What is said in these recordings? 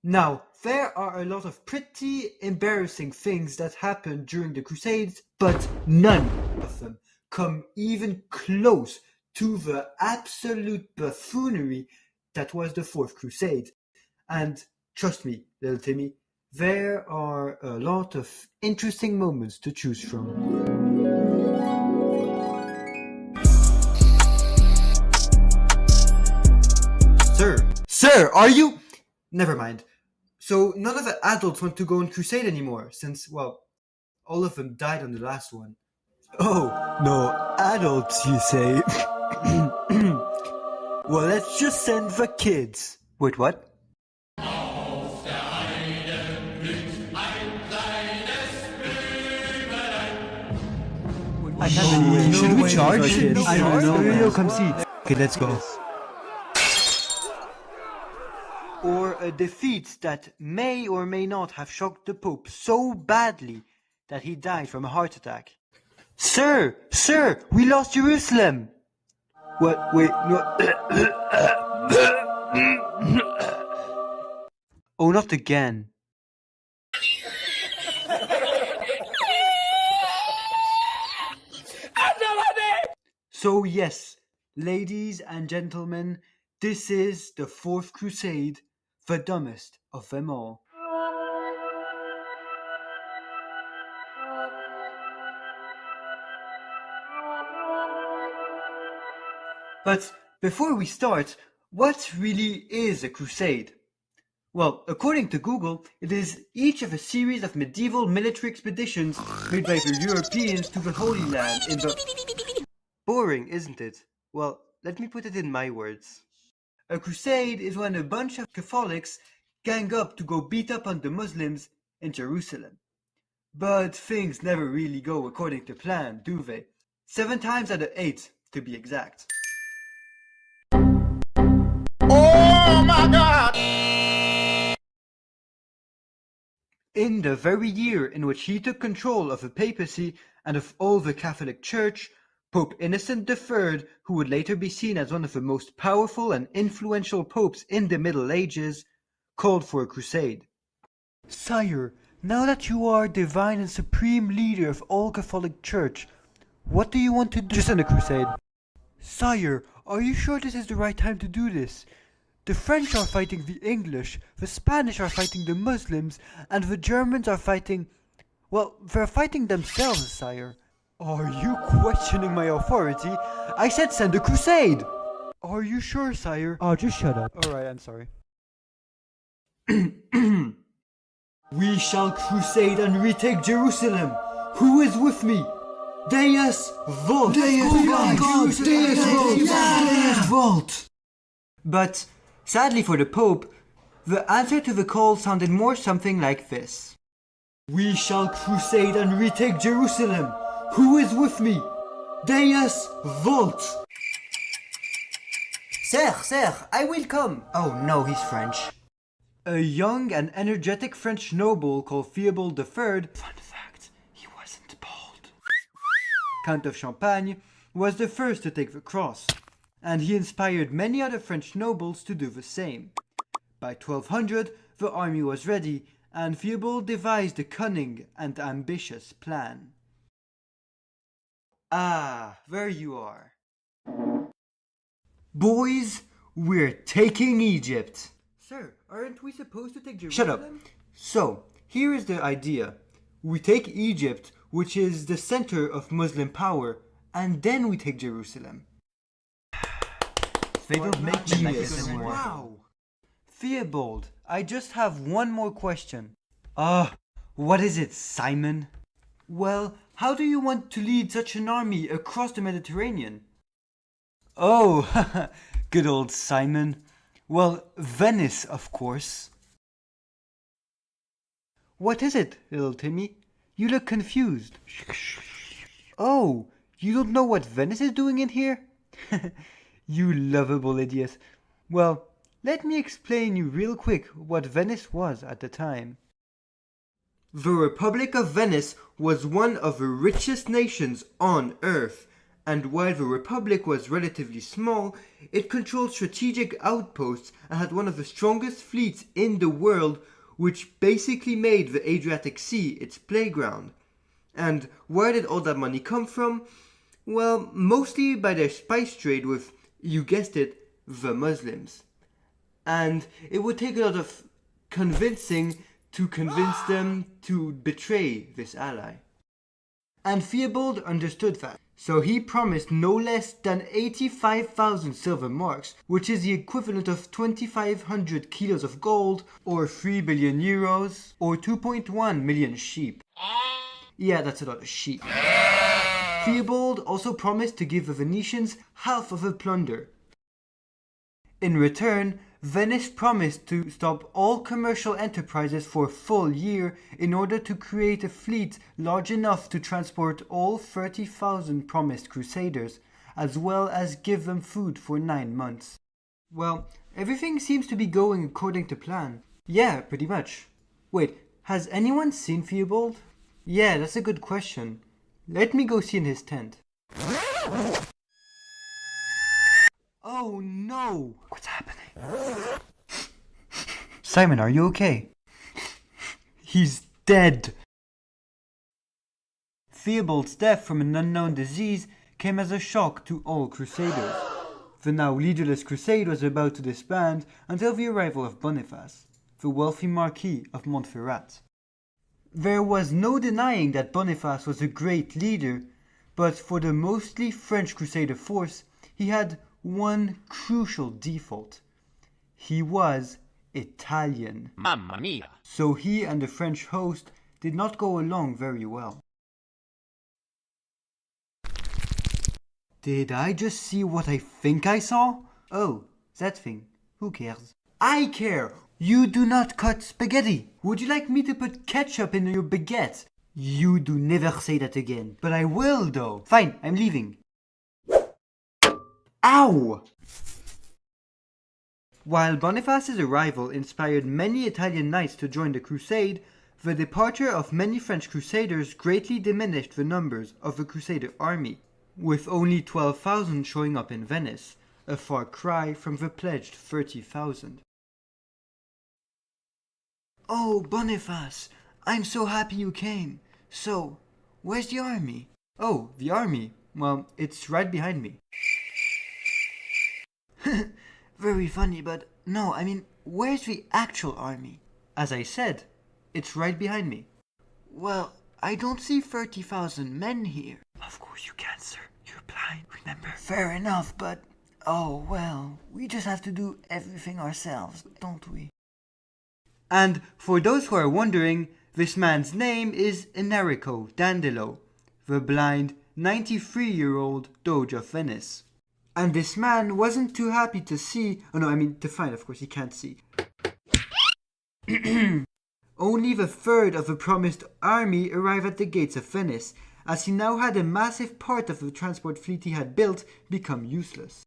Now, there are a lot of pretty embarrassing things that happened during the Crusades, but none of them come even close to the absolute buffoonery that was the Fourth Crusade. And trust me, little Timmy, there are a lot of interesting moments to choose from. Sir, are you? Never mind. So none of the adults want to go on crusade anymore, since, well, all of them died on the last one. Oh, no, adults, you say? Well, let's just send the kids. Wait, what? I can't believe it. Should we charge? I don't know. No, come see. Okay, let's go. Or a defeat that may or may not have shocked the Pope so badly that he died from a heart attack. Sir, we lost Jerusalem! What? Wait, no. Oh, not again. So yes, ladies and gentlemen, this is the Fourth Crusade, the dumbest of them all. But before we start, what really is a crusade? Well, according to Google, it is each of a series of medieval military expeditions made by the Europeans to the Holy Land in the... Boring, isn't it? Well, let me put it in my words. A crusade is when a bunch of Catholics gang up to go beat up on the Muslims in Jerusalem. But things never really go according to plan, do they? 7 times out of 8, to be exact. Oh my God! In the very year in which he took control of the papacy and of all the Catholic Church, Pope Innocent III, who would later be seen as one of the most powerful and influential popes in the Middle Ages, called for a crusade. Sire, now that you are divine and supreme leader of all Catholic Church, what do you want to do? Just send a crusade. Sire, are you sure this is the right time to do this? The French are fighting the English, the Spanish are fighting the Muslims, and the Germans are fighting... Well, they're fighting themselves, sire. Are you questioning my authority? I said send a crusade! Are you sure, sire? Oh, just shut up. Alright, I'm sorry. We shall crusade and retake Jerusalem! Who is with me? Deus Volt! Deus Volt! But, sadly for the Pope, the answer to the call sounded more something like this. We shall crusade and retake Jerusalem! Who is with me? Deus Volt! Sir, I will come! Oh no, he's French. A young and energetic French noble called Theobald III, fun fact, he wasn't bald, Count of Champagne, was the first to take the cross, and he inspired many other French nobles to do the same. By 1200, the army was ready, and Theobald devised a cunning and ambitious plan. Ah, there you are. Boys, we're taking Egypt. Sir, aren't we supposed to take Jerusalem? Shut up. So, here is the idea. We take Egypt, which is the center of Muslim power, and then we take Jerusalem. They don't make me like this anymore. Wow. Theobald, I just have one more question. What is it, Simon? Well, how do you want to lead such an army across the Mediterranean? Oh, good old Simon. Well, Venice, of course. What is it, little Timmy? You look confused. Oh, you don't know what Venice is doing in here? You lovable idiot. Well, let me explain you real quick what Venice was at the time. The Republic of Venice was one of the richest nations on earth, And while the Republic was relatively small, it controlled strategic outposts and had one of the strongest fleets in the world, which basically made the Adriatic Sea its playground. And where did all that money come from? Well, mostly by their spice trade with, you guessed it, the Muslims. And it would take a lot of convincing to convince them to betray this ally. And Theobald understood that, so he promised no less than 85,000 silver marks, which is the equivalent of 2,500 kilos of gold, or 3 billion euros, or 2.1 million sheep. Yeah, that's a lot of sheep. Theobald also promised to give the Venetians half of the plunder. In return, Venice promised to stop all commercial enterprises for a full year in order to create a fleet large enough to transport all 30,000 promised crusaders, as well as give them food for 9 months. Well, everything seems to be going according to plan. Yeah, pretty much. Wait, has anyone seen Theobald? Yeah, that's a good question. Let me go see in his tent. Oh no! What's happening? Simon, are you okay? He's dead! Theobald's death from an unknown disease came as a shock to all crusaders. The now leaderless crusade was about to disband until the arrival of Boniface, the wealthy Marquis of Montferrat. There was no denying that Boniface was a great leader, but for the mostly French crusader force, he had one crucial default. He was Italian. Mamma mia. So he and the French host did not go along very well. Did I just see what I think I saw? Oh, that thing. Who cares? I care! You do not cut spaghetti! Would you like me to put ketchup in your baguette? You do never say that again. But I will though. Fine, I'm leaving. Ow! While Boniface's arrival inspired many Italian knights to join the crusade, the departure of many French crusaders greatly diminished the numbers of the crusader army, with only 12,000 showing up in Venice, a far cry from the pledged 30,000. Oh, Boniface, I'm so happy you came. So, where's the army? Oh, the army? Well, it's right behind me. Very funny, but no, I mean, where's the actual army? As I said, it's right behind me. Well, I don't see 30,000 men here. Of course you can't, sir. You're blind, remember? Fair enough, but oh well, we just have to do everything ourselves, don't we? And for those who are wondering, this man's name is Enrico Dandolo, the blind 93-year-old Doge of Venice. And this man wasn't too happy to find, of course he can't see. Only the third of the promised army arrived at the gates of Venice, as he now had a massive part of the transport fleet he had built become useless.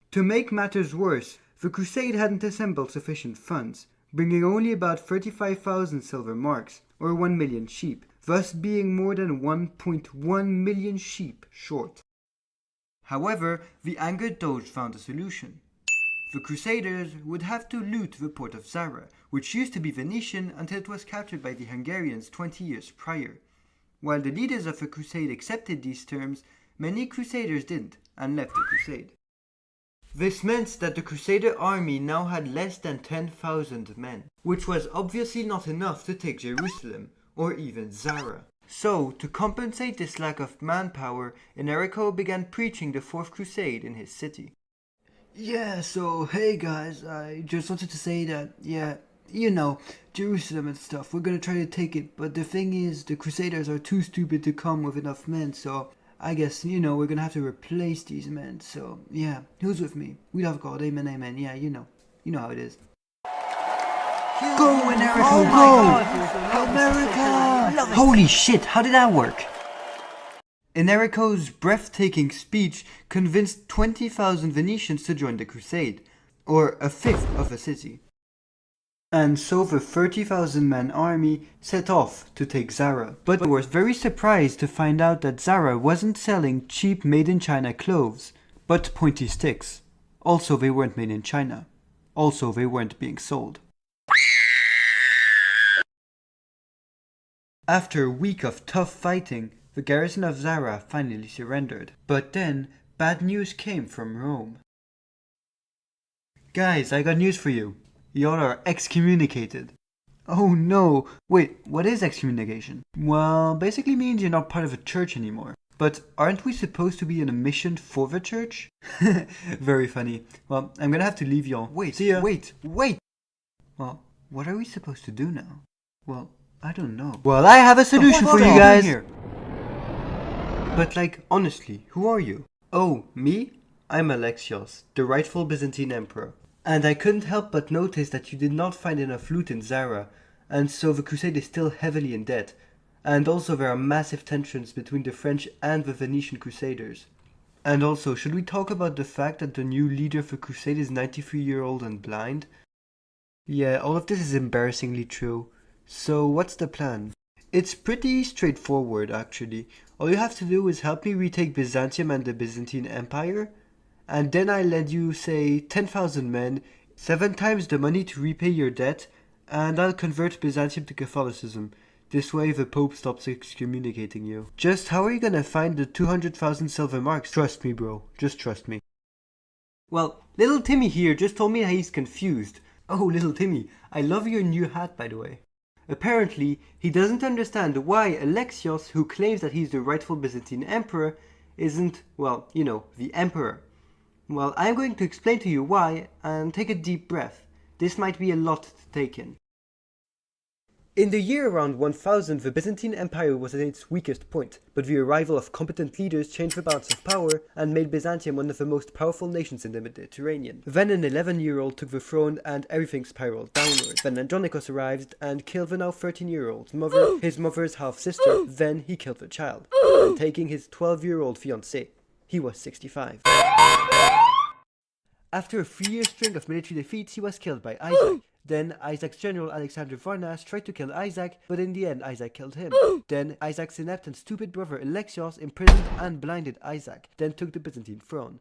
To make matters worse, the crusade hadn't assembled sufficient funds, bringing only about 35,000 silver marks, or 1 million sheep, thus being more than 1.1 million sheep short. However, the angered Doge found a solution. The Crusaders would have to loot the port of Zara, which used to be Venetian until it was captured by the Hungarians 20 years prior. While the leaders of the crusade accepted these terms, many Crusaders didn't and left the crusade. This meant that the Crusader army now had less than 10,000 men, which was obviously not enough to take Jerusalem, or even Zara. So, to compensate this lack of manpower, Enrico began preaching the Fourth Crusade in his city. Yeah, so, hey guys, I just wanted to say that, Jerusalem and stuff, we're gonna try to take it, but the thing is, the Crusaders are too stupid to come with enough men, so I guess, we're gonna have to replace these men, so, yeah, who's with me? We love God, amen, amen, yeah, you know how it is. Go, Enrico, Oh go! America! Holy shit, how did that work? Enrico's breathtaking speech convinced 20,000 Venetians to join the crusade, or a fifth of a city. And so the 30,000-man army set off to take Zara. But they were very surprised to find out that Zara wasn't selling cheap made-in-China clothes, but pointy sticks. Also, they weren't made in China. Also, they weren't being sold. After a week of tough fighting, the garrison of Zara finally surrendered. But then, bad news came from Rome. Guys, I got news for you. Y'all are excommunicated. Oh no! Wait, what is excommunication? Well, basically means you're not part of a church anymore. But aren't we supposed to be in a mission for the church? Very funny. Well, I'm gonna have to leave y'all. Wait, see ya. Wait! Well, what are we supposed to do now? Well, I don't know. Well, I have a solution for you guys! Here. But like, honestly, who are you? Oh, me? I'm Alexios, the rightful Byzantine emperor. And I couldn't help but notice that you did not find enough loot in Zara, and so the Crusade is still heavily in debt. And also there are massive tensions between the French and the Venetian Crusaders. And also, should we talk about the fact that the new leader of the Crusade is 93-year-old and blind? Yeah, all of this is embarrassingly true. So what's the plan? It's pretty straightforward, actually. All you have to do is help me retake Byzantium and the Byzantine Empire, and then I lend you, say, 10,000 men, 7 times the money to repay your debt, and I'll convert Byzantium to Catholicism. This way the Pope stops excommunicating you. Just how are you gonna find the 200,000 silver marks? Trust me, bro. Just trust me. Well, little Timmy here just told me that he's confused. Oh, little Timmy, I love your new hat, by the way. Apparently, he doesn't understand why Alexios, who claims that he's the rightful Byzantine emperor, isn't, well, you know, the emperor. Well, I'm going to explain to you why, and take a deep breath. This might be a lot to take in. In the year around 1000, the Byzantine Empire was at its weakest point, but the arrival of competent leaders changed the balance of power and made Byzantium one of the most powerful nations in the Mediterranean. Then an 11-year-old took the throne and everything spiraled downward. Then Andronikos arrived and killed the now 13-year-old's mother, his mother's half-sister. Then he killed the child, and taking his 12-year-old fiancée. He was 65. After a 3-year string of military defeats, he was killed by Isaac. Then Isaac's general Alexander Varnas tried to kill Isaac, but in the end Isaac killed him. Then Isaac's inept and stupid brother Alexios imprisoned and blinded Isaac, then took the Byzantine throne.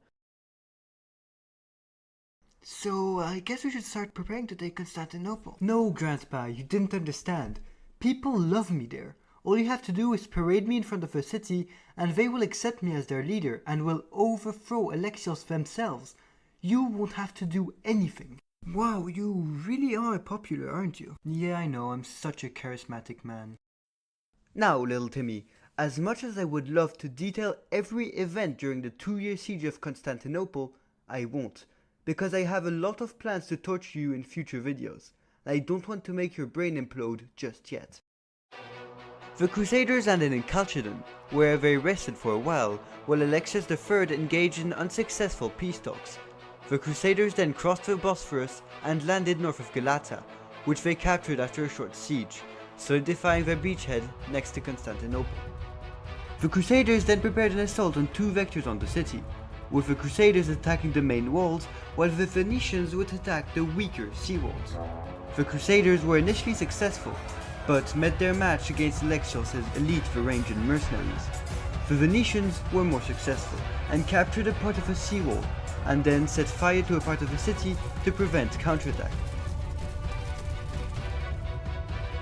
So I guess we should start preparing to take Constantinople. No, Grandpa, you didn't understand. People love me there. All you have to do is parade me in front of the city, and they will accept me as their leader, and will overthrow Alexios themselves. You won't have to do anything. Wow, you really are popular, aren't you? Yeah, I know, I'm such a charismatic man. Now, little Timmy, as much as I would love to detail every event during the 2-year siege of Constantinople, I won't, because I have a lot of plans to torture you in future videos. I don't want to make your brain implode just yet. The Crusaders landed in Chalcedon, where they rested for a while Alexios III engaged in unsuccessful peace talks. The Crusaders then crossed the Bosphorus and landed north of Galata, which they captured after a short siege, solidifying their beachhead next to Constantinople. The Crusaders then prepared an assault on 2 vectors on the city, with the Crusaders attacking the main walls, while the Venetians would attack the weaker sea walls. The Crusaders were initially successful, but met their match against Alexios' elite Varangian mercenaries. The Venetians were more successful, and captured a part of a seawall, and then set fire to a part of the city to prevent counterattack.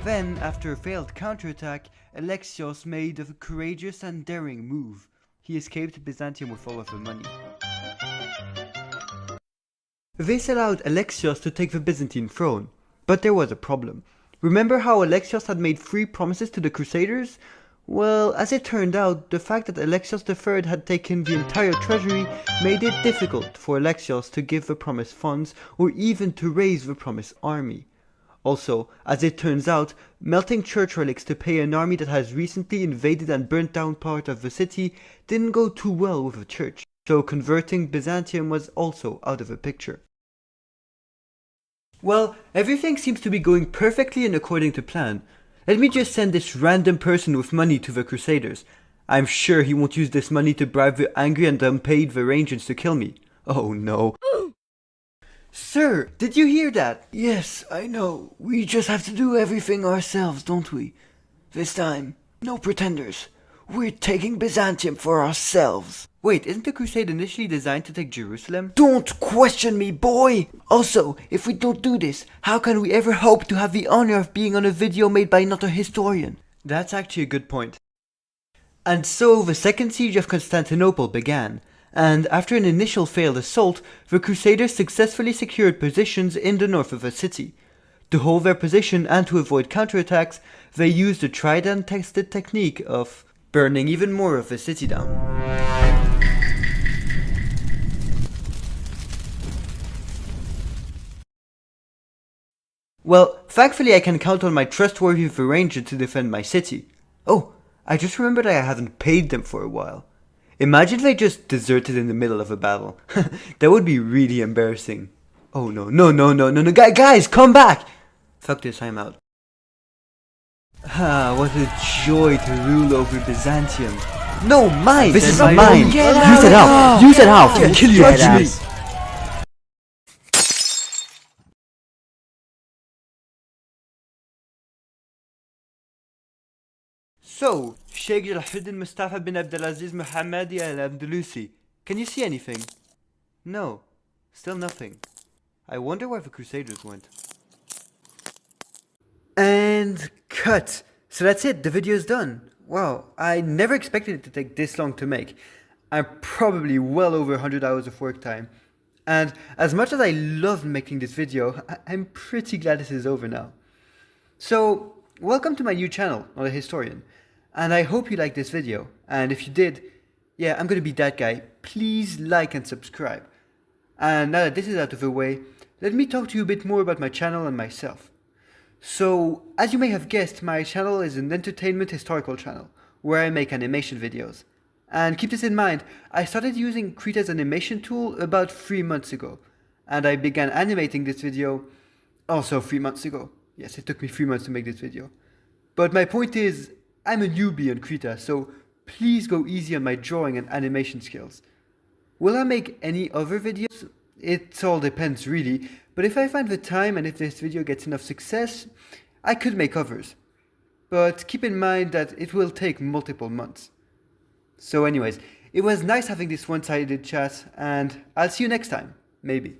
Then, after a failed counterattack, Alexios made a courageous and daring move. He escaped Byzantium with all of the money. This allowed Alexios to take the Byzantine throne, but there was a problem. Remember how Alexios had made 3 promises to the Crusaders? Well, as it turned out, the fact that Alexios III had taken the entire treasury made it difficult for Alexios to give the promised funds or even to raise the promised army. Also, as it turns out, melting church relics to pay an army that has recently invaded and burnt down part of the city didn't go too well with the church, so converting Byzantium was also out of the picture. Well, everything seems to be going perfectly and according to plan. Let me just send this random person with money to the Crusaders. I'm sure he won't use this money to bribe the angry and unpaid Varangians to kill me. Oh no. Sir, did you hear that? Yes, I know. We just have to do everything ourselves, don't we? This time, no pretenders. We're taking Byzantium for ourselves. Wait, isn't the Crusade initially designed to take Jerusalem? Don't question me, boy! Also, if we don't do this, how can we ever hope to have the honor of being on a video made by another historian? That's actually a good point. And so the second siege of Constantinople began, and after an initial failed assault, the Crusaders successfully secured positions in the north of the city. To hold their position and to avoid counterattacks, they used the tried and tested technique of burning even more of the city down. Well, thankfully I can count on my trustworthy Varangians to defend my city. Oh, I just remembered I haven't paid them for a while. Imagine if they just deserted in the middle of a battle. That would be really embarrassing. Oh no, guys, come back! Fuck this, I'm out. Ah, what a joy to rule over Byzantium. No, mine! This is mine! mine! Use it out! Use it out! Yeah, Kill your head ass! So, Sheikh Al-Huddin Mustafa bin Abdulaziz Muhammadi Al-Andalusi. Can you see anything? No, still nothing. I wonder where the Crusaders went. And cut! So that's it, the video's done. Wow, I never expected it to take this long to make. I'm probably well over 100 hours of work time. And as much as I loved making this video, I'm pretty glad this is over now. So, welcome to my new channel, Not a Historian. And I hope you liked this video. And if you did, yeah, I'm gonna be that guy. Please like and subscribe. And now that this is out of the way, let me talk to you a bit more about my channel and myself. So, as you may have guessed, my channel is an entertainment historical channel, where I make animation videos. And keep this in mind, I started using Krita's animation tool about 3 months ago. And I began animating this video also 3 months ago. Yes, it took me 3 months to make this video. But my point is, I'm a newbie on Krita, so please go easy on my drawing and animation skills. Will I make any other videos? It all depends really, but if I find the time and if this video gets enough success, I could make others. But keep in mind that it will take multiple months. So anyways, it was nice having this one-sided chat, and I'll see you next time, maybe.